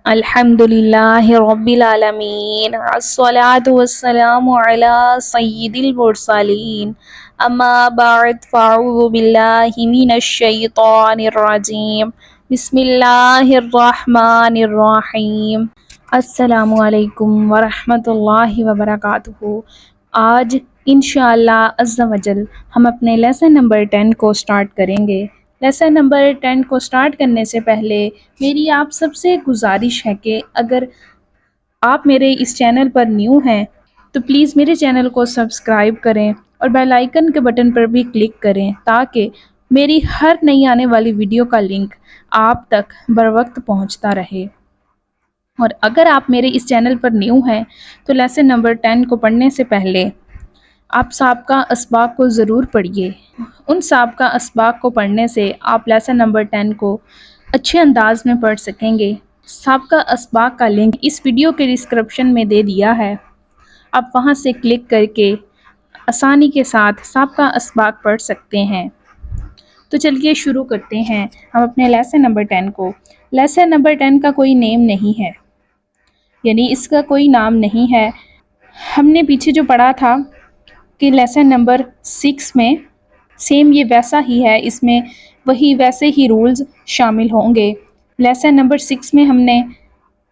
الحمد للہ رب العالمین الصلاة والسلام علی سید المرسلین اما بعد فاعوذ باللہ من الشیطان الرجیم بسم اللہ الرحمن الرحیم۔ السلام علیکم ورحمۃ اللہ وبرکاتہ۔ آج انشاءاللہ عز و جل ہم اپنے لیسن نمبر 10 کو سٹارٹ کریں گے۔ لیسن نمبر 10 کو سٹارٹ کرنے سے پہلے میری آپ سب سے گزارش ہے کہ اگر آپ میرے اس چینل پر نیو ہیں تو پلیز میرے چینل کو سبسکرائب کریں اور بیل آئیکن کے بٹن پر بھی کلک کریں تاکہ میری ہر نئی آنے والی ویڈیو کا لنک آپ تک بروقت پہنچتا رہے۔ اور اگر آپ میرے اس چینل پر نیو ہیں تو لیسن نمبر 10 کو پڑھنے سے پہلے آپ سابقہ اسباق کو ضرور پڑھیے۔ ان سابقہ اسباق کو پڑھنے سے آپ لیسن نمبر 10 کو اچھے انداز میں پڑھ سکیں گے۔ سابقہ اسباق کا لنک اس ویڈیو کے ڈسکرپشن میں دے دیا ہے، آپ وہاں سے کلک کر کے آسانی کے ساتھ سابقہ اسباق پڑھ سکتے ہیں۔ تو چلیے شروع کرتے ہیں ہم اپنے لیسن نمبر 10 کو۔ لیسن نمبر 10 کا کوئی نیم نہیں ہے، یعنی اس کا کوئی نام نہیں ہے۔ ہم نے پیچھے جو پڑھا تھا کہ لیسن نمبر 6 میں سیم یہ ویسا ہی ہے، اس میں وہی ویسے ہی رولز شامل ہوں گے۔ لیسن نمبر 6 میں ہم نے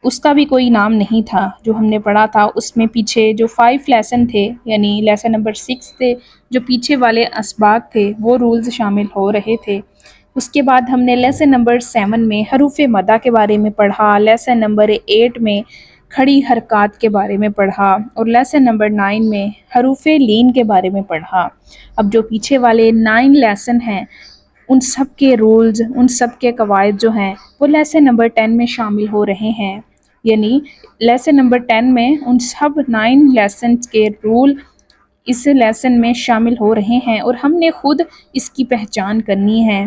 اس کا بھی کوئی نام نہیں تھا جو ہم نے پڑھا تھا، اس میں پیچھے جو 5 لیسن تھے یعنی لیسن نمبر 6 تھے، جو پیچھے والے اسباق تھے وہ رولز شامل ہو رہے تھے۔ اس کے بعد ہم نے لیسن نمبر 7 میں حروف مدہ کے بارے میں پڑھا، لیسن نمبر 8 میں کھڑی حرکات کے بارے میں پڑھا اور لیسن نمبر 9 میں حروف لین کے بارے میں پڑھا۔ اب جو پیچھے والے 9 لیسن ہیں ان سب کے رولز، ان سب کے قواعد جو ہیں وہ لیسن نمبر 10 میں شامل ہو رہے ہیں، یعنی لیسن نمبر 10 میں ان سب 9 لیسنز کے رول اس لیسن میں شامل ہو رہے ہیں اور ہم نے خود اس کی پہچان کرنی ہے۔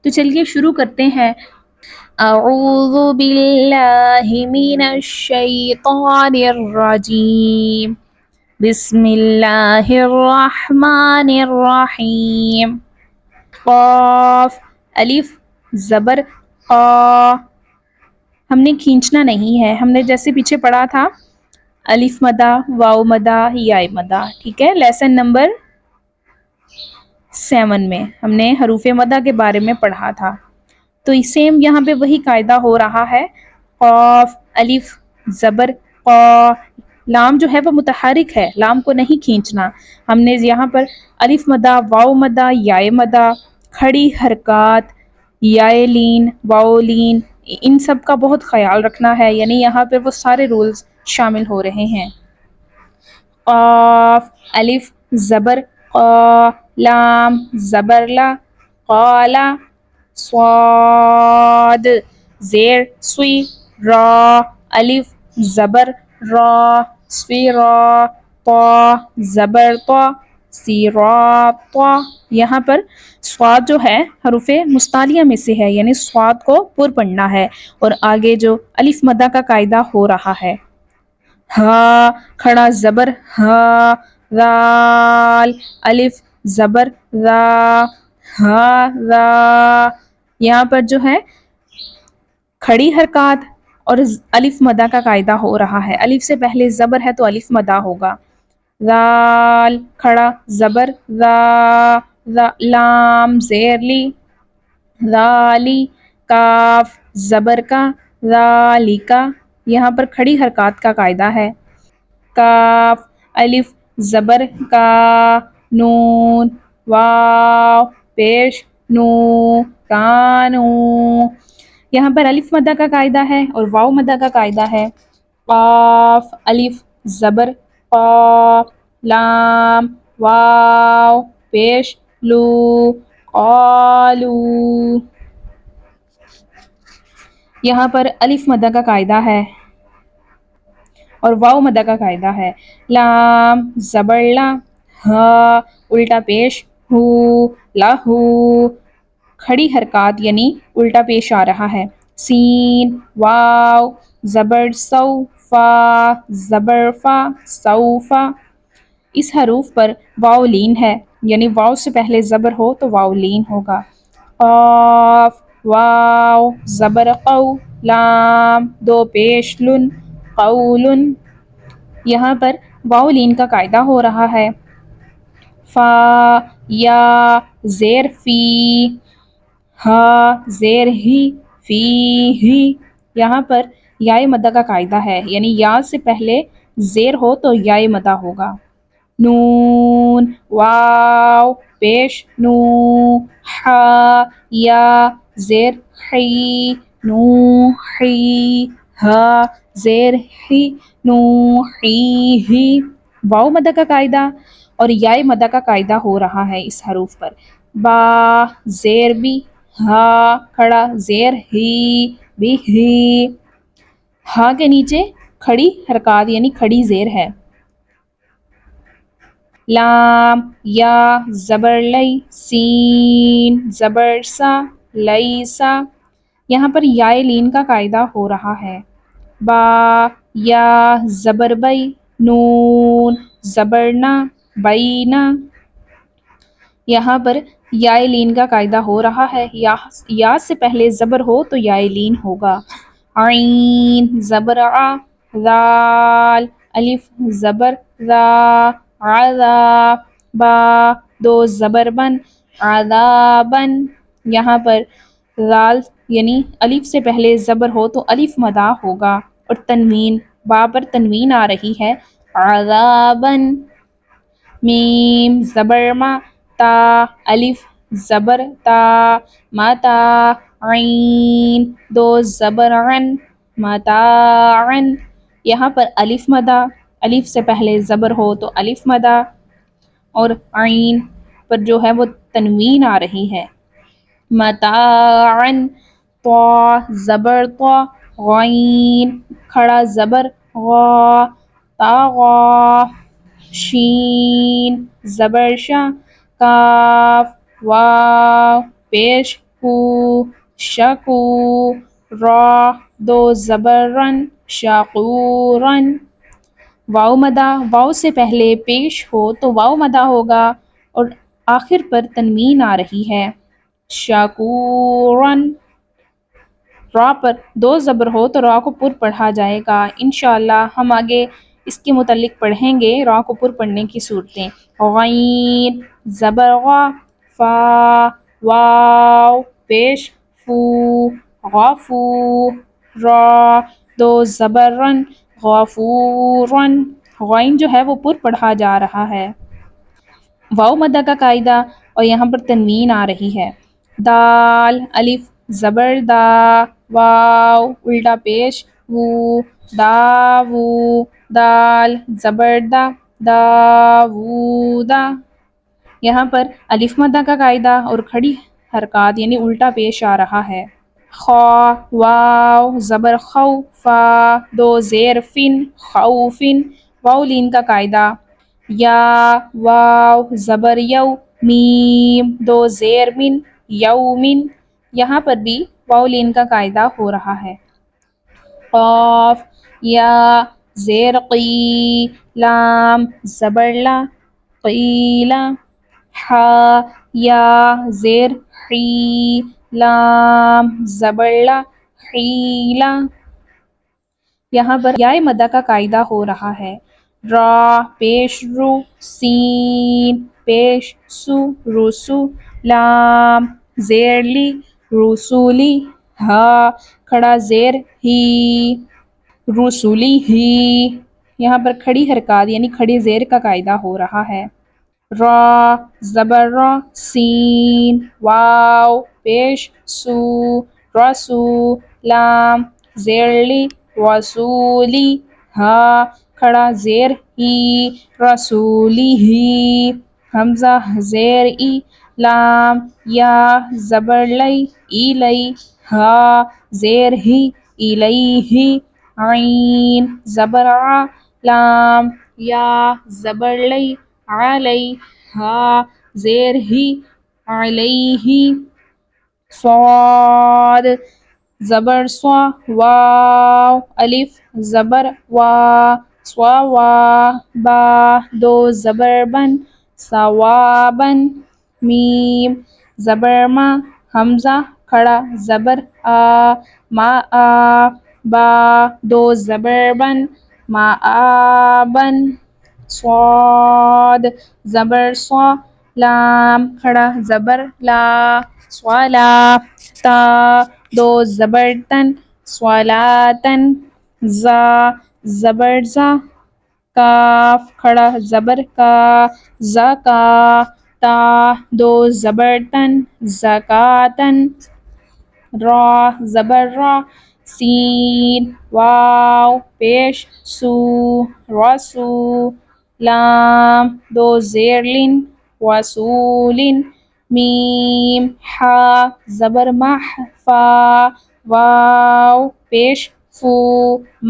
تو چلیے شروع کرتے ہیں۔ اعوذ باللہ من الشیطان الرجیم بسم اللہ الرحمن الرحیم۔ قاف الف زبر قا، ہم نے کھینچنا نہیں ہے، ہم نے جیسے پیچھے پڑھا تھا الف مدہ، واو مدہ، یا مدہ، ٹھیک ہے۔ لیسن نمبر 7 میں ہم نے حروف مدہ کے بارے میں پڑھا تھا، تو سیم یہاں پہ وہی قاعدہ ہو رہا ہے۔ قاف الف زبر قا، لام جو ہے وہ متحرک ہے، لام کو نہیں کھینچنا۔ ہم نے یہاں پر الف مدہ، واو مدہ، یا مدہ، کھڑی حرکات، یا لین، واو لین، ان سب کا بہت خیال رکھنا ہے، یعنی یہاں پہ وہ سارے رولز شامل ہو رہے ہیں۔ قاف الف زبر قا، لام زبر لا، قالا، صاد زیر سوی، را الف زبر را، سوی را، طا زبر طا، صراطا۔ یہاں پر صاد جو ہے حروف مستعلیہ میں سے ہے، یعنی صاد کو پر پڑھنا ہے، اور آگے جو الف مدہ کا قاعدہ ہو رہا ہے۔ ہا کھڑا زبر ہا، رال الف زبر را، ہا را، یہاں پر جو ہے کھڑی حرکات اور الف مدہ کا قاعدہ ہو رہا ہے۔ الف سے پہلے زبر ہے تو الف مدہ ہوگا۔ رال کھڑا زبر را، لام زیر لی، رالی، کاف زبر کا، رالی کا، یہاں پر کھڑی حرکات کا قاعدہ ہے۔ کاف الف زبر کا، نون واو پیش نو، کانو، یہاں پر الف مدہ کا قاعدہ ہے اور واو مدہ کا قاعدہ ہے۔ قاف الف زبر قا، لام واو پیش لو، قالو، یہاں پر الف مدہ کا قاعدہ ہے اور واو مدہ کا قاعدہ ہے۔ لام زبر لا، ہا الٹا پیش ہو، لہو، کھڑی حرکات یعنی الٹا پیش آ رہا ہے۔ سین واو زبر سو، فا زبر فا، سوفا، اس حروف پر واو لین ہے، یعنی واو سے پہلے زبر ہو تو واو لین ہوگا۔ قاف واو زبر قو، لام دو پیش لن، قول، یہاں پر واو لین کا قاعدہ ہو رہا ہے. فا یا زیر فی، ہا زیر ہی، فی ہی، یہاں پر یائے مدہ کا قاعدہ ہے، یعنی یا سے پہلے زیر ہو تو یائے مدہ ہوگا. نون واو پیش نو، ہا یا زیر حی، نو حی، ہا زیر ہی، نو حی ہی. واو مدہ کا قاعدہ اور یائے مدہ کا قاعدہ ہو رہا ہے اس حروف پر. با زیر بی، ہا کھڑا زیر ہی، بھی ہی، ہا کے نیچے کھڑی حرکات یعنی کھڑی زیر ہے. لام یا زبر لئی، سین زبر سا، لئی سا، یہاں پر یائے لین کا قاعدہ ہو رہا ہے. با یا زبر بئی، نون زبرنا، بینا، یہاں پر یائے لین کا قاعدہ ہو رہا ہے، یا سے پہلے زبر ہو تو یائے لین ہوگا. عین زبر آ، ذال الف زبر ذا، عذا، با دو زبر بن، عذابن، یہاں پر ذال یعنی الف سے پہلے زبر ہو تو الف مدہ ہوگا اور تنوین، با پر تنوین آ رہی ہے، عذابن. میم زبر ما، تا الف زبر تا، متا، عین دو زبر عن، متاعن، یہاں پر الف مدہ، الف سے پہلے زبر ہو تو الف مدہ اور عین پر جو ہے وہ تنوین آ رہی ہے. متاعن. طا زبر طا، غین کھڑا زبر غا، طاغا. شین زبر شا، کاف واو پیش کو، شکو، را دو زبر رن، شاقورن. واو مدہ، واو سے پہلے پیش ہو تو واو مدہ ہوگا اور آخر پر تنوین آ رہی ہے، شاکورن. را پر دو زبر ہو تو را کو پر پڑھا جائے گا. انشاءاللہ ہم آگے اس کے متعلق پڑھیں گے را کو پر پڑھنے کی صورتیں. غین زبر غا، فا واو پیش فو، غافو، را دو زبر رن، غافورن. غین جو ہے وہ پر پڑھا جا رہا ہے. واو مدہ کا قاعدہ اور یہاں پر تنوین آ رہی ہے. دال الف زبر دا، واو الٹا پیش وو، داوو، دال زبر دا، داوودا، یہاں پر الف مدہ کا قاعدہ اور کھڑی حرکات یعنی الٹا پیش آ رہا ہے. خا واو زبر خو، فا دو زیر فن، خوفن، واو لین کا قاعدہ. یا واو زبر یو، میم دو زیر من، یومن، یہاں پر بھی واو لین کا قاعدہ ہو رہا ہے. قاف یا زیر قی، لام زبر لا، قیلا. ہا یا زیر حی، لام زبر لا، حیلا، یہاں پر یائے مدہ کا قاعدہ ہو رہا ہے. را پیش رو، سین پیش سو، رسو، لام زیر لی، رسولی، ہا کھڑا زیر ہی، رسولی ہی، یہاں پر کھڑی حرکات یعنی کھڑی زیر کا قاعدہ ہو رہا ہے. را زبر را، سین واو پیش سو، رسو، لام زیر لی، رسولی، ہا کھڑا زیر ہی، رسولی ہی، حمزہ زیر ای، لام یا زبر لئی، ای لئی، ہا زیر ہی، الیہی. عین زبر ع، لام یا زبر لئی، علی، ہا زیر ہی، علیہی. صاد زبر صا، واو الف زبر وا، صوا، با دو زبر بن، صوابن. میم زبر ما، حمزہ کھڑا زبر آ ما آ با دو زبر بن ما آبن صاد زبر صا لام کھڑا زبر لا صلا تا دو زبر تن صلاتن زا زبر زا کاف کھڑا زبر کا زکا تا دو زبر تن زکاتن را زبر را سین واو پیش سو رسو لام دو زیر لن وسولن میم حا زبر مح فا واو پیش فو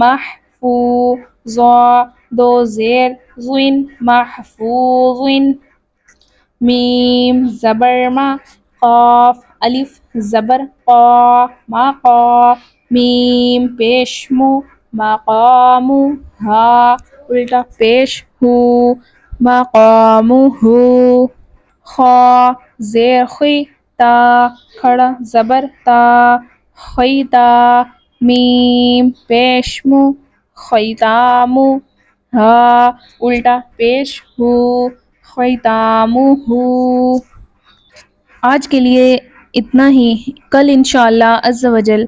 محفو ضا دو زیر زن محفوظن میم زبر ما قاف الف زبر قا ما قا میم پیش مو مقامو ہا الٹا پیش ہو مقامو ہو خا زیر خی تا کھڑا زبر تا خیتا میم پیش مو خیتامو ہا الٹا پیش ہو خیتامو ہو۔ آج کے لیے اتنا ہی، کل انشاءاللہ عز و جل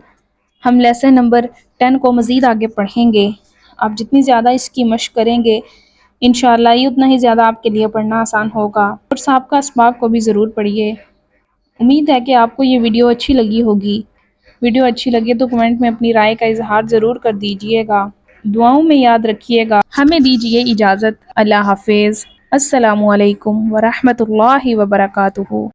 ہم لیسن نمبر 10 کو مزید آگے پڑھیں گے۔ آپ جتنی زیادہ اس کی مشق کریں گے انشاءاللہ یہ اتنا ہی زیادہ آپ کے لیے پڑھنا آسان ہوگا، اور سابقہ اسباق کو بھی ضرور پڑھیے۔ امید ہے کہ آپ کو یہ ویڈیو اچھی لگی ہوگی۔ ویڈیو اچھی لگے تو کمنٹ میں اپنی رائے کا اظہار ضرور کر دیجئے گا، دعاؤں میں یاد رکھیے گا۔ ہمیں دیجئے اجازت، اللہ حافظ، السلام علیکم ورحمۃ اللہ وبرکاتہ۔